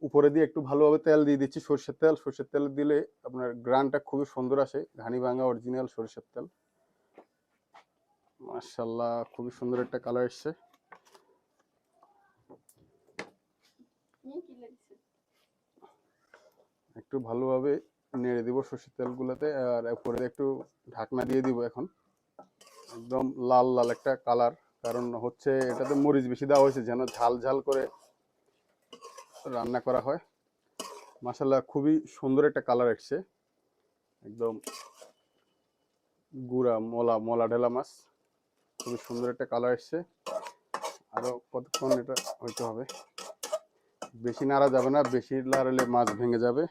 উপরে দিয়ে একটু ভালোভাবে তেল দিয়ে দিচ্ছি, সরষের তেল দিলে আপনার গ্রানটা খুবই সুন্দর আসে, ঘানি ভাঙা অরিজিনাল সরষের তেল। মাশাআল্লাহ, খুবই সুন্দর একটা কালার এসছে। একটু ভালোভাবে নেড়ে দিব সরষের তেলগুলোতে, আর উপরে একটু ঢাকনা দিয়ে দিব। এখন একদম লাল লাল একটা কালার, কারণ হচ্ছে এটাতে মরিচ বেশি দেওয়া হয়েছে যেন ঝাল ঝাল করে রান্না করা হয়। মাশাআল্লাহ, খুবই সুন্দর একটা কালার এসছে, একদম গুড়া মলা মলা ঢেলা মাছ, খুবই সুন্দর একটা কালার এসছে। আরো কতক্ষণ এটা হইতে হবে, বেশি নাড়া যাবে না, বেশি নাড়ালে মাছ ভেঙে যাবে।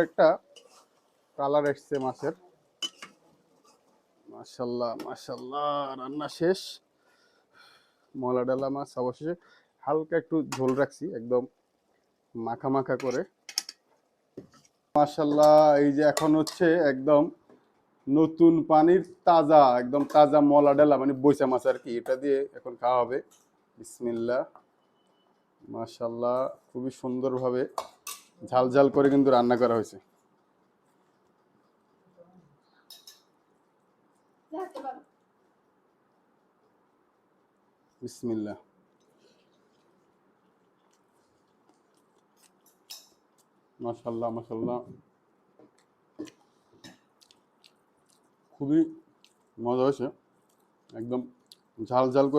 একটা কালার এসছে মাছের। মাশাআল্লাহ মাশাআল্লাহ, রান্না শেষ। মলা ডালা মাছ অবশেষে, হালকা একটু ঝোল রাখছি, একদম মাখা মাখা করে। মাশাআল্লাহ, এই যে এখন হচ্ছে একদম নতুন পানির তাজা, একদম তাজা মলা ডালা, মানে বৈশা মাছ আর কি, এটা দিয়ে এখন খাওয়া হবে। বিসমিল্লাহ। মাশাআল্লাহ, খুবই সুন্দরভাবে ঝাল ঝাল করে কিন্তু রান্না করা হয়েছে। বিসমিল্লাহ। মাশাআল্লাহ মাশাআল্লাহ, খুবই মজা হয়েছে, একদম ঝাল ঝাল করে।